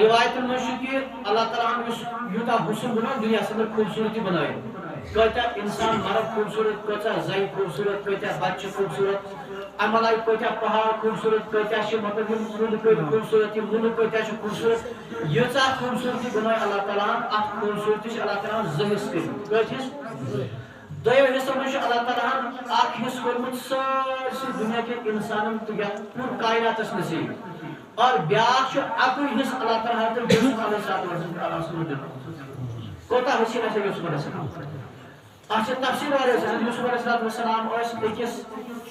روایت میں کہ اللہ تعالیٰ یوتا حسن بنا دنیا سے خوبصورتی بنائے کتیا انسان مرد خوبصورت کتیا زئی خوبصورت کتیا بچہ خوبصورت عمل آئی کتیا پہاڑ خوبصورت کتیا مطلب خوبصورت ملک کتیا خوبصورت یوتا خوبصورتی بنائے اللہ تعالیٰ ات خوبصورتی اللہ تعالیٰ زہس کر دویم حصہ میں اللہ تعالیٰ اخ حصہ کورمت سارسی دنیا کے انسانن تو پور کائنات نصیب اور بیاکھ اکوئی حصہ اللہ تعالیٰ حضرت یوسف علیہ السلام کوتا حسین ہے یوسف علیہ السلام اچھا تفسیر والے یوسف علیہ السلام اکس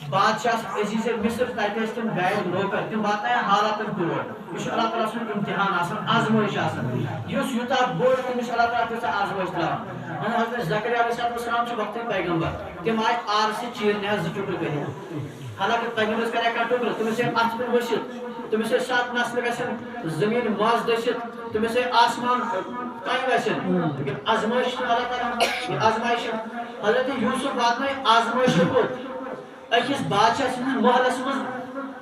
بادشاہ عزیز مصر تتہ تم گئے نوکر تم واتنائے حالات تور یہ اللہ تعالیٰ سن امتحان آسان آزمائش آسان اس یوتا بوڑ تمس اللہ تعالیٰ تیسا آزمائش تراؤن حضرت زکریا علیہ السلام وقت پیغمبر تم آئے آر سے چیرنے زٕ ٹکرٕ کٔرِتھ حالانکہ پیغمبرس کرے کا ٹکرٕ تمس ہے اتھ پہ ؤسِتھ تمس ہے 7 نسل گژھن زمین ماز دٔسِتھ تمس ہے آسمان کہیں گژھن لیکن آزمائش اللہ تعالیٰ آزمائش حضرت یوسف واتنائے آزمائش کوٚت أکِس بادشاہ سٕنٛدِس محلس منٛز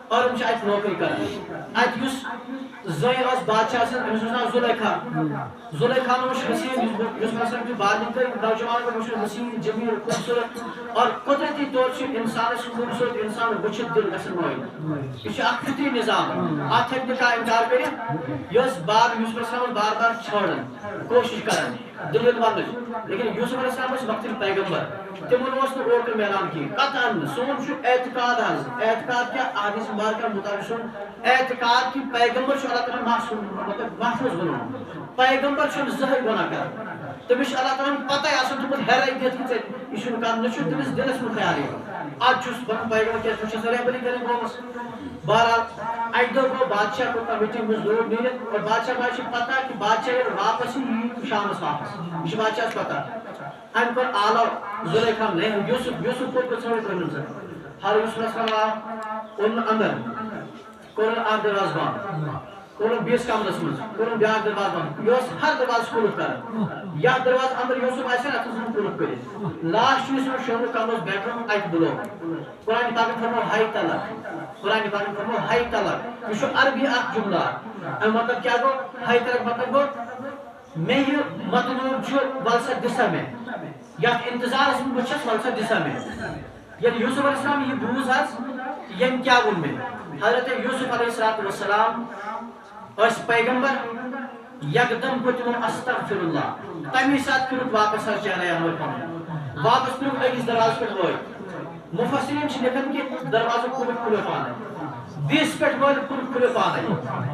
اور ہم ات نوکری کران ات زن بادشاہ سن امس ناو زلیخا زلیخا حسین کی بعد نوجوان حسین جمیل خوبصورت اور قدرتی طور سے انسان خوبصورت انسان وچھت دل گھن مائل یہ فطری نظام ات ہیکہ نہ انکار کر باب یوسف علیہ السلام بار بار چھوڑان کوشش کران دلیل ون لیکن یوسف علیہ السلام وقت پیغمبر تمن اوکر میلان کی قطعا سون اعتقاد اعتقاد کیا حدیث مبارکہ مطابق سن اعتقاد کی پیغمبر اللہ تعالیٰ محفوظ بنو پیغمبر زہر گناہ کر تمس اللہ تعالیٰ پتہ آسان تمہیں حیرائی دِتھ کہ یہ کر تمس دلس من خیال آج پن پیغمبر کیا رہبری کریں قومس بہرحال اک دہ گو بادشاہ کو میٹنگ مز دور نیرت اور بادشاہ بھائی پتہ کہ بادشاہ واپس ہی شامس واپس یہ بادشاہ پتہ ام کور آلو زلیخا نہیں یوسف کو ژھوٚر کرن سر ہر یوسف علیہ السلام اون اندر کورن اکھ دروازٕ بند کورن بیس کمرس مز کورن بیاکھ دروازٕ بند یہ ہر دروازٕ کھُلتھ کران یا دروازٕ اندر یوسف آسن اتھ منٛز کھُلتھ کٔرِتھ لاسٹ یُس شوٚنٛگُن کمرس بیٹ روم اتہِ بُلو قرآن پاکن فرمو ہائی طلق قرآن پاکن فرمو ہائی طلق یہ عربی اکھ جملہ امیُک مطلب کیا گو ہائی طلق مطلب گو میں یہ مطلوب ولسا دسا میں یتھ انتظارس من بچس ولسا دسا میں یعنی یوسف علیہ السلام یہ بوز حض یم کیا ون میں حضرت یوسف علیہ السلام پیغمبر یکدم پتم استغفر اللہ تمی ساتھ پھر واپس چاہے واپس پھر اکس دروازہ پہ وٲتۍ مفسرین لکھان کہ دروازہ کھُلِتھ کھُلِو پانے بیس پہ کھُلِتھ پانے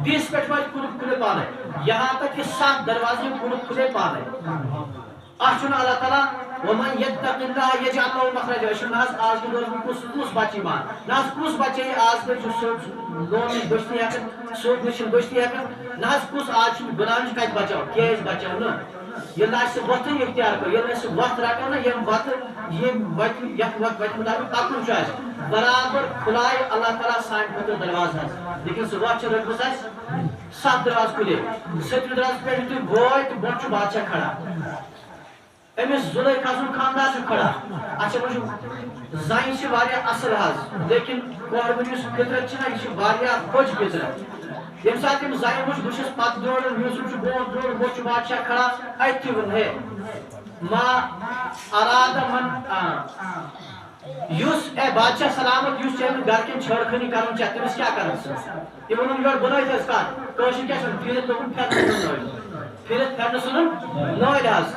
بیس پہ کھُلِتھ پانے یہاں تک کہ 7 دروازے کھُلے پانے اچھن اللہ تعالیٰ ومن یتق اللہ یجعل له مخرجا یہ آج کے دور میں کس بچی مان نہ کس بچے آج کے لون بچتی ہکن سود نشن بچتی ہکن نہ کس آج گناہ کت بچاؤ کیس بچاؤ نا یہ نہ وقت اختیار کرو یہ وقت رٹو نا یہ وقت یہ وقت مطابق پکن برابر کھلائے اللہ تعالیٰ سان خطر دروازہ لیکن سہ وقت رٹمس 7 دروازہ کھلے 7 دروازہ پہ تھی بوئے تو بچ بادشاہ کھڑا امس زلیخا سن خاندان کھڑا اچھا وچھو زائن سے واریاہ اصل حظ لیکن کوربن یس فطرت چھنا یہ واریاہ خوش فطرت یم ساتھ یم زائن وچھ بشس پت دوڑن یوسف چھ بون دوڑ وچھ بادشاہ کھڑا اتھی ون ہے ما اراد من یوس اے بادشاہ سلامت یوس چھ گھر کن چھڑ کھنی کرن چھ تمس کیا کرن یہ ونن یور بنائت اس کار کوشش کیا سن پھر تو پھر پھرت پھرن سن نوئل حظ